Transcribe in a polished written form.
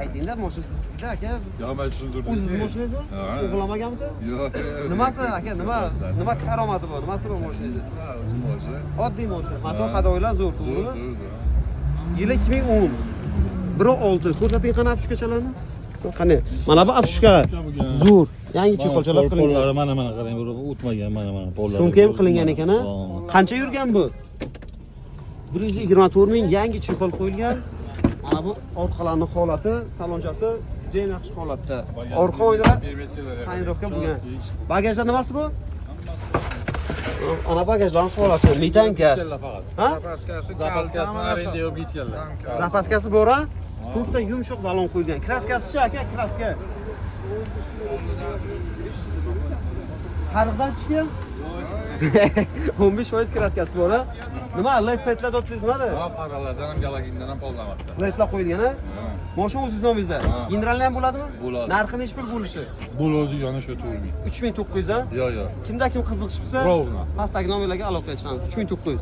aytingda, mashina siznikida aka. Yo'q, men tushuntirdim. O'zingiz mashinangizmi? O'g'irlamaganmisiz? Yo'q. Nimasi aka, nima karomati bor? Nimasi bor mashinangiz? Mashina. Oddiy mashina. Motor qadoylar zo'r, to'g'rimi? Zo'r. Yili 2010. 1.6. Ko'rsating qani apishkachalarni? Qani? Mana bu apishkalar. Zo'r. Yangi chexolchalar qilingan. Pollari mana qarang, o'tmagan mana pollari. Sumka ham qilingan ekan a? Qancha yurgan bu? 124 ming yangi chexol qo'yilgan. Mana bu orqalarning holati, salonchasi juda ham yaxshi holatda. Orqa oynalar tayinrovka bo'lgan. Bagajlar nimasi bu? Ana bagajlarning holati metanka. Ha? Zapaskasi mana endi yo'q ketganlar. Zapaskasi bor a? To'rtta yumshoq balon qo'yilgan. Kraskasi-chi aka, kraska. Sarıqdan chiqgan? 15% kraskasi bor a? Nima, LED petlar o'tkazilmadi? Ha, paralardan ham galagindan ham qo'llanmoqda. LEDlar qo'yilgan a? Mashina o'zingiz nomingizda. Generalni ham bo'ladimi? Bo'ladi. Narxi nechi pul bo'lishi? Bo'ladi yana shu 4 ming. 3900 a? Yo'q. Kimda kim qiziqish bo'lsa, Rovna. pastdagi nomerlarga aloqa qilishamiz. 3900.